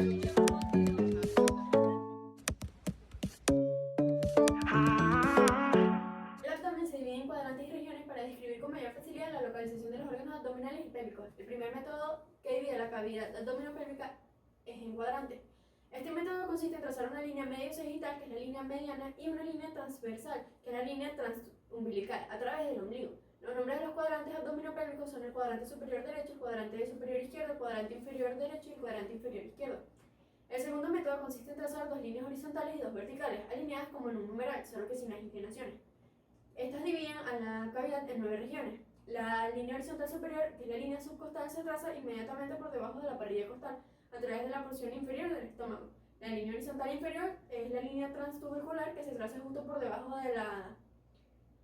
El abdomen se divide en cuadrantes y regiones para describir con mayor facilidad la localización de los órganos abdominales y pélvicos. El primer método que divide la cavidad abdominopélvica es en cuadrantes. Este método consiste en trazar una línea medio sagittal, que es la línea mediana, y una línea transversal, que es la línea transumbilical, a través del ombligo. Los nombres de los cuadrantes abdominopélvicos son el cuadrante superior derecho, el cuadrante superior izquierdo, el cuadrante inferior derecho y el cuadrante inferior izquierdo. El segundo método consiste en trazar dos líneas horizontales y dos verticales, alineadas como en un numeral, solo que sin las inclinaciones. Estas dividen a la cavidad en 9 regiones. La línea horizontal superior, que es la línea subcostal, se traza inmediatamente por debajo de la parilla costal, a través de la porción inferior del estómago. La línea horizontal inferior es la línea transtubercular, que se traza justo por debajo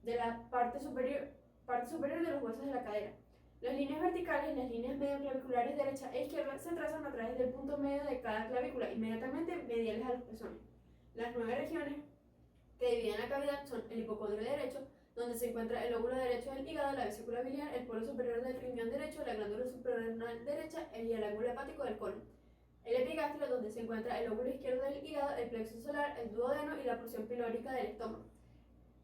de la parte superior de los huesos de la cadera. Las líneas verticales, las líneas medioclaviculares derecha e izquierda, se trazan a través del punto medio de cada clavícula, inmediatamente mediales a los pezones. Las 9 regiones que dividen la cavidad son el hipocondrio derecho, donde se encuentra el lóbulo derecho del hígado, la vesícula biliar, el polo superior del riñón derecho, la glándula suprarrenal derecha y el ángulo hepático del colon. El epigastrio, donde se encuentra el lóbulo izquierdo del hígado, el plexo solar, el duodeno y la porción pilórica del estómago.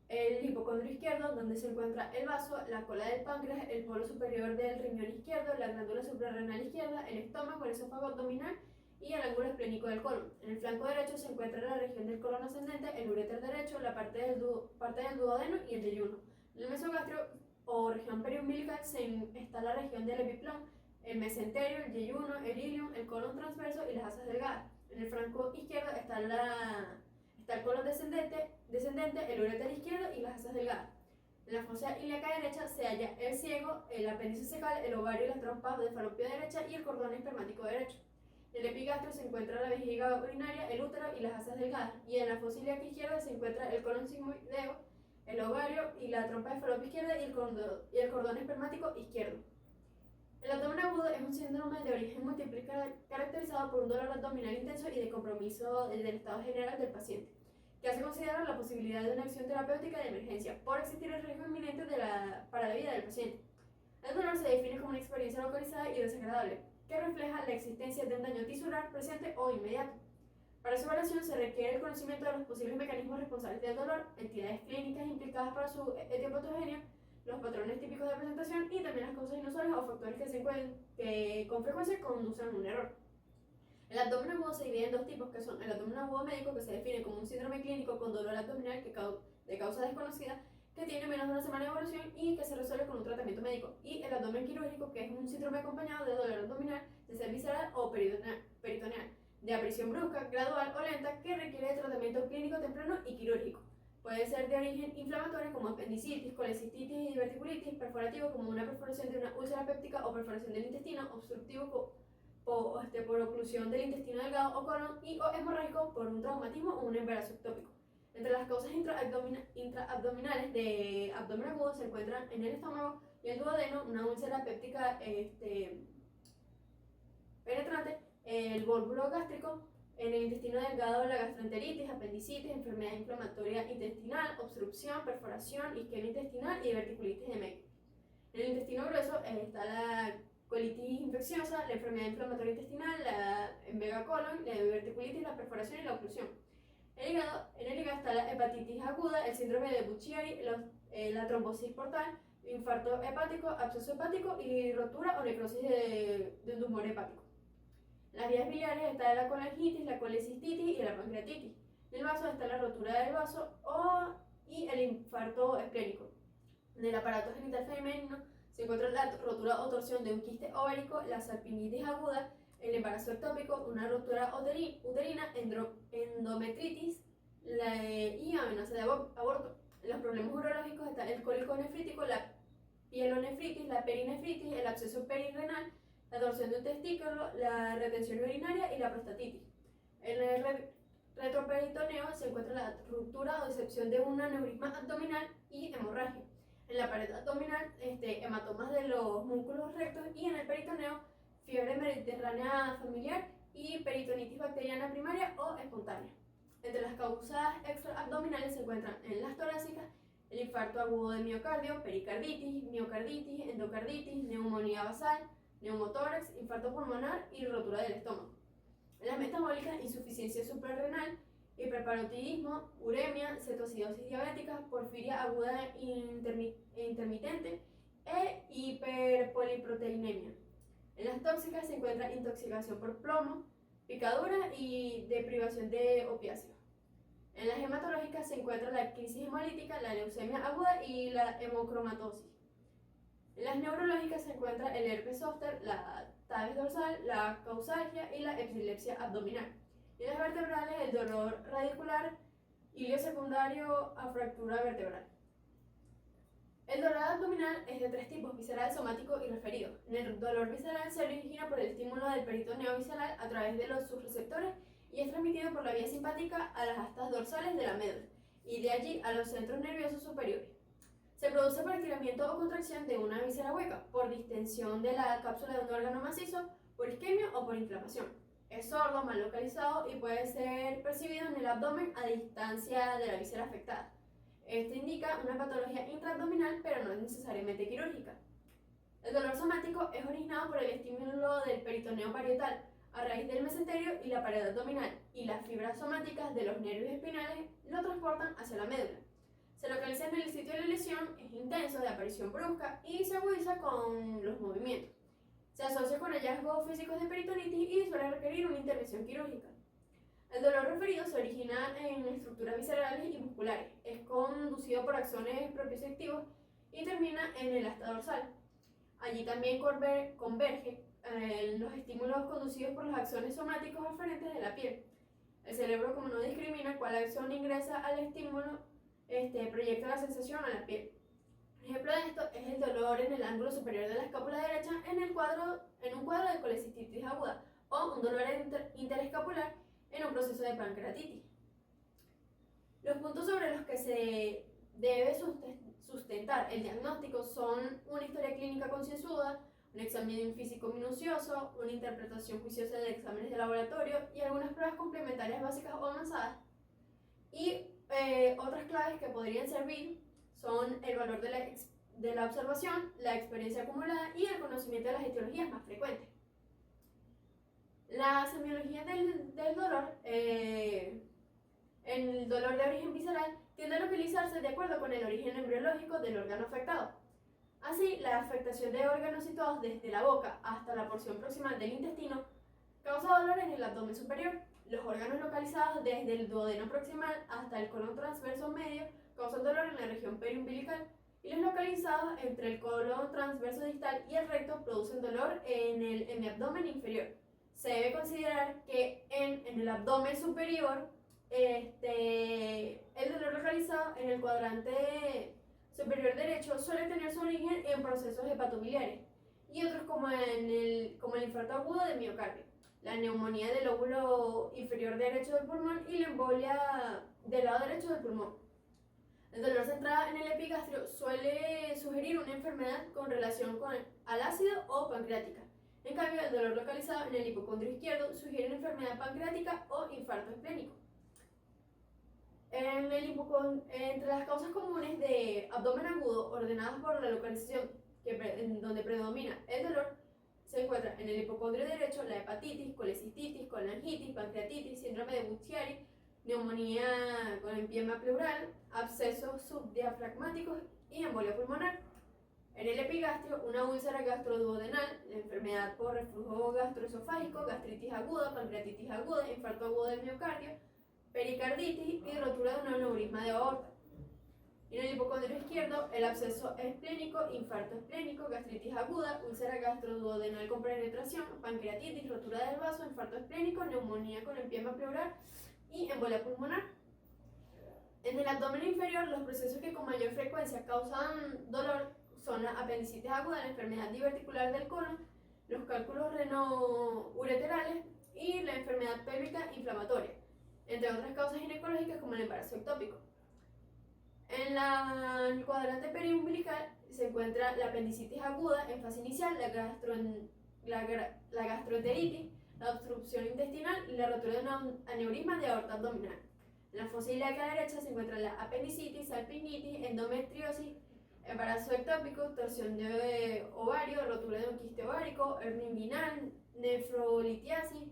El hipocondrio izquierdo, donde se encuentra el vaso, la cola del páncreas, el polo superior del riñón izquierdo, la glándula suprarrenal izquierda, el estómago, el esófago abdominal y el ángulo esplénico del colon. En el flanco derecho se encuentra la región del colon ascendente, el uréter derecho, la parte del duodeno y el yeyuno. En el mesogastrio o región periumbilical está la región del epiplón, el mesenterio, el yeyuno, el ilium, el colon transverso y las asas delgadas. En el flanco izquierdo está el colon descendente, el uréter izquierdo y las asas delgadas. En la fosa ilíaca derecha se halla el ciego, el apéndice secal, el ovario y las trompas de falopio derecha y el cordón espermático derecho. En el epigastrio se encuentra la vejiga urinaria, el útero y las asas delgadas, y en la fosa ilíaca izquierda se encuentra el colon sigmoideo, el ovario y la trompa de falopio izquierda y el cordón espermático izquierdo. El abdomen agudo es un síndrome de origen múltiple caracterizado por un dolor abdominal intenso y de compromiso del estado general del paciente, que hace considerar la posibilidad de una acción terapéutica de emergencia por existir el riesgo inminente para la vida del paciente. El dolor se define como una experiencia localizada y desagradable, que refleja la existencia de un daño tisular presente o inmediato. Para su evaluación se requiere el conocimiento de los posibles mecanismos responsables del dolor, entidades clínicas implicadas para su etiopatogenia, los patrones típicos de presentación y también las causas inusuales o factores que con frecuencia conducen a un error. El abdomen agudo se divide en dos tipos, que son el abdomen agudo médico, que se define como un síndrome clínico con dolor abdominal de causa desconocida, que tiene menos de una semana de evolución y que se resuelve con un tratamiento médico, y el abdomen quirúrgico, que es un síndrome acompañado de dolor abdominal, de ser visceral o peritoneal, de aparición brusca, gradual o lenta, que requiere de tratamiento clínico temprano y quirúrgico. Puede ser de origen inflamatorio como apendicitis, colecistitis y diverticulitis, perforativo como una perforación de una úlcera péptica o perforación del intestino, obstructivo por oclusión del intestino delgado o colon o hemorrágico por un traumatismo o un embarazo ectópico. Entre las causas intraabdominales de abdomen agudo se encuentran en el estómago y el duodeno, una úlcera péptica penetrante, el vólvulo gástrico, en el intestino delgado la gastroenteritis, apendicitis, enfermedad inflamatoria intestinal, obstrucción, perforación, isquemia intestinal y diverticulitis de Meckel. En el intestino grueso está la colitis infecciosa, la enfermedad inflamatoria intestinal, la megacolon, la diverticulitis, la perforación y la oclusión. En el hígado está la hepatitis aguda, el síndrome de Buchiari, la trombosis portal, infarto hepático, absceso hepático y rotura o necrosis de un tumor hepático. En las vías biliares está la colangitis, la colecistitis y la pancreatitis. En el vaso está la rotura del vaso y el infarto esplénico. En el aparato genital femenino se encuentra la rotura o torsión de un quiste ovárico, la salpingitis aguda, el embarazo ectópico, una rotura uterina, endometritis y amenaza de aborto. En los problemas urológicos están el cólico nefrítico, la pielonefritis, la perinefritis, el absceso perirenal, la torsión de un testículo, la retención urinaria y la prostatitis. En el retroperitoneo se encuentra la ruptura o disección de un aneurisma abdominal y hemorragia. En la pared abdominal, hematomas de los músculos rectos, y en el peritoneo, fiebre mediterránea familiar y peritonitis bacteriana primaria o espontánea. Entre las causas extraabdominales se encuentran en las torácicas el infarto agudo de miocardio, pericarditis, miocarditis, endocarditis, neumonía basal, neumotórax, infarto pulmonar y rotura del estómago. En las metabólica, insuficiencia suprarrenal, hiperparotiditismo, uremia, cetoacidosis diabética, porfiria aguda e intermitente e hiperpoliproteinemia. En las tóxicas se encuentra intoxicación por plomo, picadura y deprivación de opiáceos. En las hematológicas se encuentra la crisis hemolítica, la leucemia aguda y la hemocromatosis. En las neurológicas se encuentra el herpes zóster, la tabes dorsal, la causalgia y la epilepsia abdominal. Y en las vertebrales el dolor radicular, ilio secundario a fractura vertebral. El dolor abdominal es de tres tipos: visceral, somático y referido. El dolor visceral se origina por el estímulo del peritoneo visceral a través de los subreceptores y es transmitido por la vía simpática a las astas dorsales de la médula y de allí a los centros nerviosos superiores. Se produce por estiramiento o contracción de una víscera hueca, por distensión de la cápsula de un órgano macizo, por isquemia o por inflamación. Es sordo, mal localizado y puede ser percibido en el abdomen a distancia de la víscera afectada. Esto indica una patología intraabdominal, pero no es necesariamente quirúrgica. El dolor somático es originado por el estímulo del peritoneo parietal a raíz del mesenterio y la pared abdominal, y las fibras somáticas de los nervios espinales lo transportan hacia la médula. Se localiza en el sitio de la lesión, es intenso, de aparición brusca y se agudiza con los movimientos. Se asocia con hallazgos físicos de peritonitis y suele requerir una intervención quirúrgica. El dolor referido se origina en estructuras viscerales y musculares, es conducido por axones propioceptivos y termina en el asta dorsal. Allí también converge los estímulos conducidos por los axones somáticos aferentes de la piel. El cerebro, como no discrimina cuál axón ingresa al estímulo, proyecta la sensación a la piel. Ejemplo de esto es el dolor en el ángulo superior de la escápula derecha en un cuadro de colecistitis aguda o un dolor interescapular en un proceso de pancreatitis. Los puntos sobre los que se debe sustentar el diagnóstico son una historia clínica concienzuda, un examen físico minucioso, una interpretación juiciosa de exámenes de laboratorio y algunas pruebas complementarias básicas o avanzadas. Y otras claves que podrían servir son el valor de la observación, la experiencia acumulada y el conocimiento de las etiologías más frecuentes. La semiología del dolor, el dolor de origen visceral, tiende a localizarse de acuerdo con el origen embriológico del órgano afectado. Así, la afectación de órganos situados desde la boca hasta la porción proximal del intestino causa dolor en el abdomen superior. Los órganos localizados desde el duodeno proximal hasta el colon transverso medio causan dolor en la región periumbilical, y los localizados entre el colon transverso distal y el recto producen dolor en el hemiabdomen inferior. Se debe considerar que en el abdomen superior, el dolor localizado en el cuadrante superior derecho suele tener su origen en procesos hepatobiliares y otros como el infarto agudo de miocardio, la neumonía del lóbulo inferior derecho del pulmón y la embolia del lado derecho del pulmón. El dolor centrado en el epigastrio suele sugerir una enfermedad con relación al ácido o pancreática. En cambio, el dolor localizado en el hipocondrio izquierdo sugiere una enfermedad pancreática o infarto esplénico. Entre las causas comunes de abdomen agudo ordenadas por la localización en donde predomina el dolor, se encuentra en el hipocondrio derecho la hepatitis, colecistitis, colangitis, pancreatitis, síndrome de Buchiari, neumonía con empiema pleural, abscesos subdiafragmáticos y embolia pulmonar. En el epigastrio, una úlcera gastroduodenal, la enfermedad por reflujo gastroesofágico, gastritis aguda, pancreatitis aguda, infarto agudo del miocardio, pericarditis y rotura de un aneurisma de aorta. Y en el hipocondrio izquierdo, el absceso esplénico, infarto esplénico, gastritis aguda, úlcera gastroduodenal con penetración, pancreatitis, rotura del vaso, infarto esplénico, neumonía con empiema pleural y embolia pulmonar. En el abdomen inferior, los procesos que con mayor frecuencia causan dolor son la apendicitis aguda, la enfermedad diverticular del colon, los cálculos renoureterales y la enfermedad pélvica inflamatoria, entre otras causas ginecológicas como el embarazo ectópico. En el cuadrante periumbilical se encuentra la apendicitis aguda en fase inicial, la gastroenteritis, la obstrucción intestinal y la rotura de un aneurisma de aorta abdominal. En la fosa ilíaca derecha se encuentra la apendicitis, salpingitis, endometriosis, embarazo ectópico, torsión de ovario, rotura de un quiste ovárico, hernia inguinal, nefrolitiasis.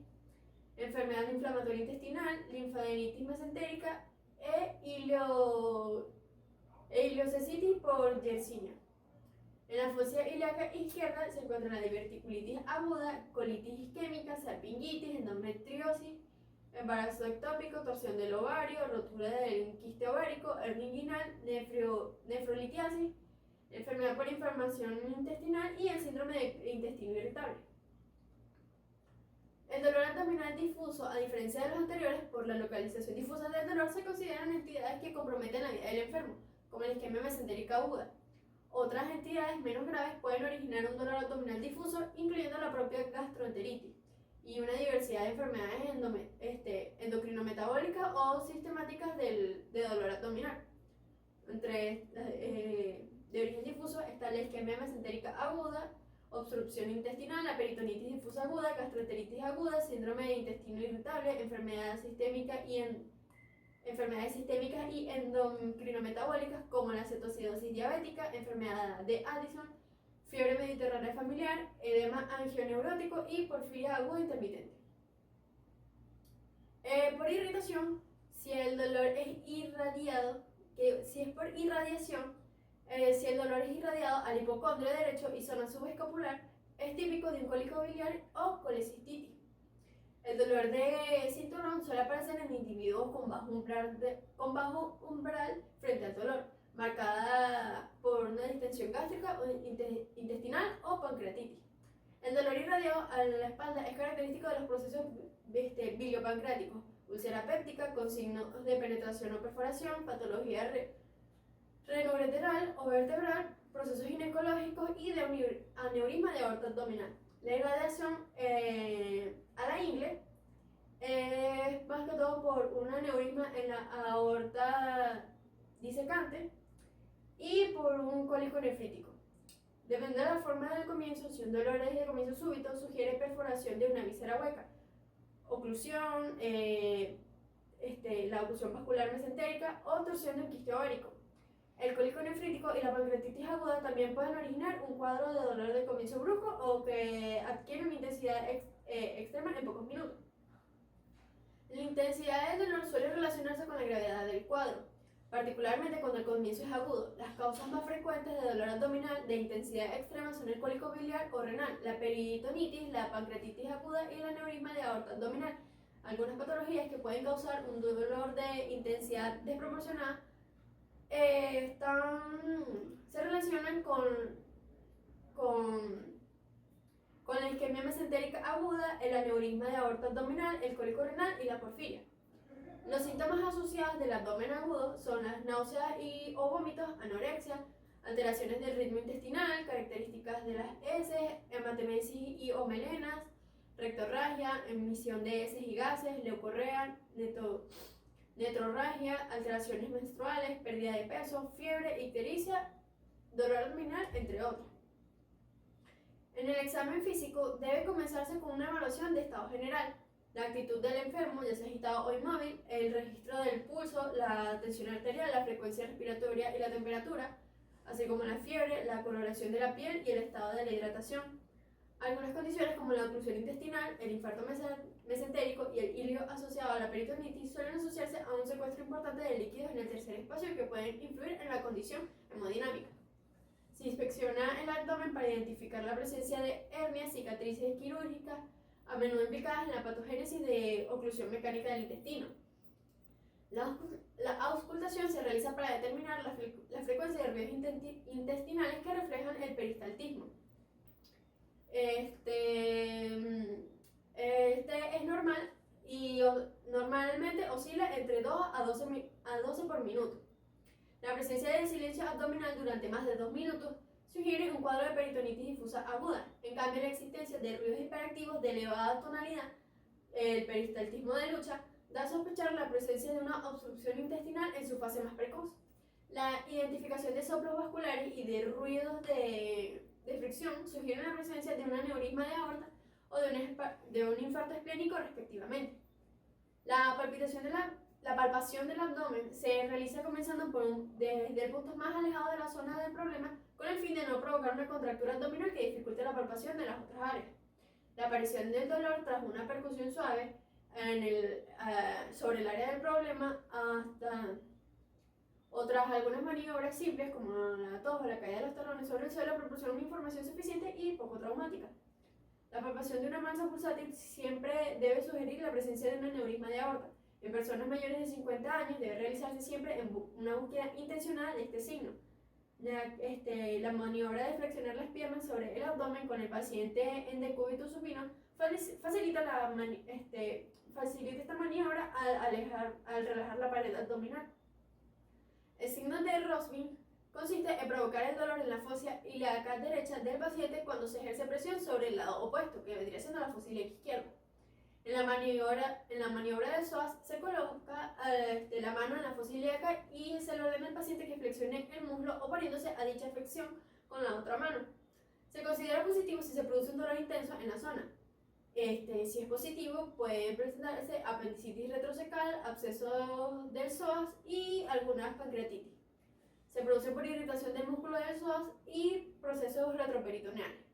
enfermedad inflamatoria intestinal, linfadenitis mesentérica ileocecitis por Yersinia. En la fosa ilíaca izquierda se encuentra la diverticulitis aguda, colitis isquémica, salpingitis, endometriosis, embarazo ectópico, torsión del ovario, rotura del quiste ovárico, hernia inguinal, nefrolitiasis, enfermedad por inflamación intestinal y el síndrome de intestino irritable. El dolor abdominal difuso, a diferencia de los anteriores, por la localización difusa del dolor, se consideran entidades que comprometen la vida del enfermo, como la isquemia mesentérica aguda. Otras entidades menos graves pueden originar un dolor abdominal difuso, incluyendo la propia gastroenteritis y una diversidad de enfermedades endocrinometabólicas o sistemáticas de dolor abdominal. Entre de origen difuso está la isquemia mesentérica aguda, obstrucción intestinal, la peritonitis difusa aguda, gastroenteritis aguda, síndrome de intestino irritable, enfermedades sistémicas y endocrinometabólicas como la cetocidosis diabética, enfermedad de Addison, fiebre mediterránea familiar, edema angioneurótico y porfiria aguda intermitente. Por irritación, si el dolor es irradiado, si el dolor es irradiado al hipocondrio derecho y zona subescapular, es típico de un cólico biliar o colecistitis. El dolor de cinturón suele aparecer en individuos con bajo umbral frente al dolor, marcada por una distensión gástrica o intestinal o pancreatitis. El dolor irradiado a la espalda es característico de los procesos biliopancreáticos, úlcera péptica con signos de penetración o perforación, patología renoureteral o vertebral, procesos ginecológicos y de aneurisma de aorta abdominal. La irradiación a la ingle es más que todo por un aneurisma en la aorta disecante y por un cólico nefrítico. Depende de la forma del comienzo, si un dolor es de comienzo súbito, sugiere perforación de una víscera hueca, oclusión, la oclusión vascular mesentérica o torsión de un quiste ovárico. El cólico nefrítico y la pancreatitis aguda también pueden originar un cuadro de dolor de comienzo brusco o que adquiere una intensidad extrema en pocos minutos. La intensidad del dolor suele relacionarse con la gravedad del cuadro, particularmente cuando el comienzo es agudo. Las causas más frecuentes de dolor abdominal de intensidad extrema son el cólico biliar o renal, la peritonitis, la pancreatitis aguda y el aneurisma de aorta abdominal. Algunas patologías que pueden causar un dolor de intensidad desproporcionada se relacionan con la isquemia mesentérica aguda, el aneurisma de aorta abdominal, el cólico renal y la porfiria. Los síntomas asociados del abdomen agudo son las náuseas o vómitos, anorexia, alteraciones del ritmo intestinal, características de las heces, hematemesis y o melenas, rectorragia, emisión de heces y gases, leucorrea, netrorragia, alteraciones menstruales, pérdida de peso, fiebre, ictericia, dolor abdominal, entre otros. En el examen físico debe comenzarse con una evaluación de estado general, la actitud del enfermo, ya sea agitado o inmóvil, el registro del pulso, la tensión arterial, la frecuencia respiratoria y la temperatura, así como la fiebre, la coloración de la piel y el estado de la hidratación. Algunas condiciones como la oclusión intestinal, el infarto mesentérico y el ilio asociado a la peritonitis suelen asociarse a un secuestro importante de líquidos en el tercer espacio que pueden influir en la condición hemodinámica. Se inspecciona el abdomen para identificar la presencia de hernias, cicatrices quirúrgicas, a menudo implicadas en la patogénesis de oclusión mecánica del intestino. La auscultación se realiza para determinar la frecuencia de ruidos intestinales que reflejan el peristaltismo. Es normal y normalmente oscila entre 2 a 12 por minuto. La presencia de silencio abdominal durante más de 2 minutos sugiere un cuadro de peritonitis difusa aguda. En cambio, la existencia de ruidos hiperactivos de elevada tonalidad, el peristaltismo de lucha, da a sospechar la presencia de una obstrucción intestinal en su fase más precoz. La identificación de soplos vasculares y de ruidos de fricción sugieren la presencia de un aneurisma de aorta o de un infarto esplénico respectivamente. La palpación del abdomen se realiza comenzando desde el punto más alejado de la zona del problema con el fin de no provocar una contractura abdominal que dificulte la palpación de las otras áreas. La aparición del dolor tras una percusión suave sobre el área del problema hasta algunas maniobras simples como la tos o la caída de los talones sobre el suelo proporcionan una información suficiente y poco traumática. La palpación de una masa pulsátil siempre debe sugerir la presencia de un aneurisma de aorta. En personas mayores de 50 años debe realizarse siempre una búsqueda intencionada de este signo. La maniobra de flexionar las piernas sobre el abdomen con el paciente en decúbito supino facilita esta maniobra al relajar la pared abdominal. El signo de Rossby consiste en provocar el dolor en la fosa ilíaca derecha del paciente cuando se ejerce presión sobre el lado opuesto, que vendría siendo la fosa ilíaca izquierda. En la maniobra de psoas se coloca la mano en la fosa ilíaca y se le ordena al paciente que flexione el muslo oponiéndose a dicha flexión con la otra mano. Se considera positivo si se produce un dolor intenso en la zona. Si es positivo, puede presentarse apendicitis retrocecal, abscesos del psoas y algunas pancreatitis. Se produce por irritación del músculo del psoas y procesos retroperitoneales.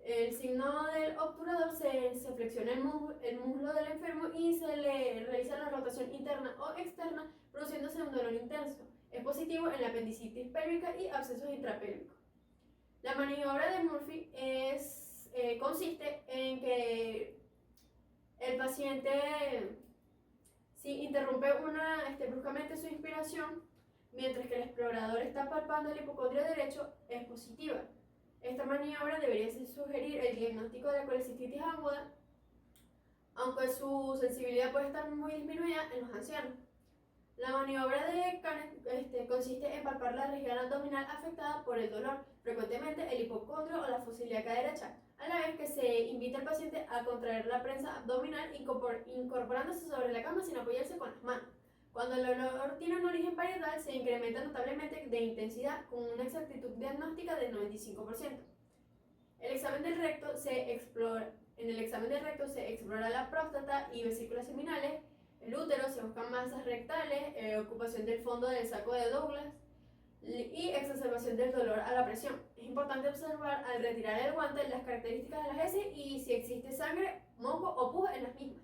El signo del obturador se flexiona el muslo del enfermo y se le realiza la rotación interna o externa, produciéndose un dolor intenso. Es positivo en la apendicitis pélvica y abscesos intrapélvicos. La maniobra de Murphy consiste en que el paciente, si interrumpe bruscamente su inspiración, mientras que el explorador está palpando el hipocondrio derecho, es positiva. Esta maniobra debería sugerir el diagnóstico de la colecistitis aguda, aunque su sensibilidad puede estar muy disminuida en los ancianos. La maniobra de Canet consiste en palpar la región abdominal afectada por el dolor, frecuentemente el hipocondrio o la fosa ilíaca derecha, a la vez que se invita al paciente a contraer la prensa abdominal incorporándose sobre la cama sin apoyarse con las manos. Cuando el dolor tiene un origen parietal, se incrementa notablemente de intensidad con una exactitud diagnóstica del 95%. En el examen del recto se explora la próstata y vesículas seminales, el útero, se buscan masas rectales, ocupación del fondo del saco de Douglas y exacerbación del dolor a la presión. Es importante observar al retirar el guante las características de las heces y si existe sangre, moco o pus en las mismas.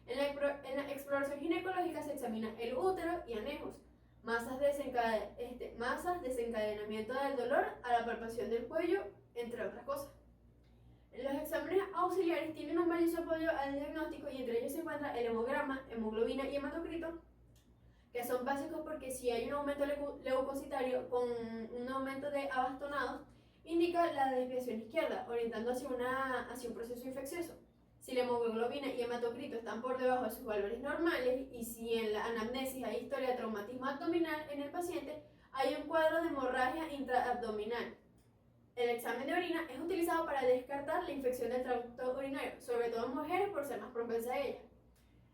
En la exploración ginecológica se examina el útero y anejos, masas de desencadenamiento del dolor a la palpación del cuello, entre otras cosas. Los exámenes auxiliares tienen un valioso apoyo al diagnóstico y entre ellos se encuentra el hemograma, hemoglobina y hematocrito, que son básicos porque si hay un aumento leucocitario con un aumento de abastonados, indica la desviación izquierda, orientando hacia un proceso infeccioso. Si la hemoglobina y hematocrito están por debajo de sus valores normales y si en la anamnesis hay historia de traumatismo abdominal en el paciente, hay un cuadro de hemorragia intraabdominal. El examen de orina es utilizado para descartar la infección del tracto urinario, sobre todo en mujeres por ser más propensa a ella.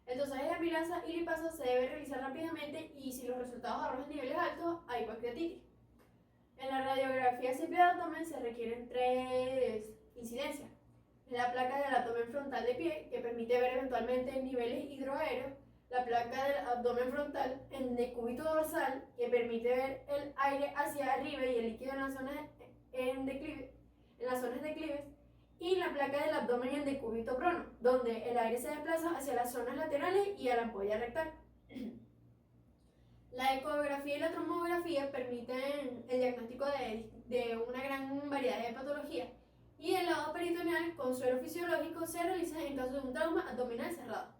El dosaje de amilasa y lipasa se debe realizar rápidamente y si los resultados arrojan niveles altos, hay pancreatitis. En la radiografía simple de abdomen se requieren 3 incidencias. La placa del abdomen frontal de pie, que permite ver eventualmente niveles hidroaéreos, la placa del abdomen frontal en decúbito dorsal, que permite ver el aire hacia arriba y el líquido en las zonas declives, y la placa del abdomen en decúbito prono, donde el aire se desplaza hacia las zonas laterales y a la ampolla rectal. La ecografía y la tomografía permiten el diagnóstico de una gran variedad de patologías, y el lado peritoneal con suero fisiológico se realiza en caso de un trauma abdominal cerrado.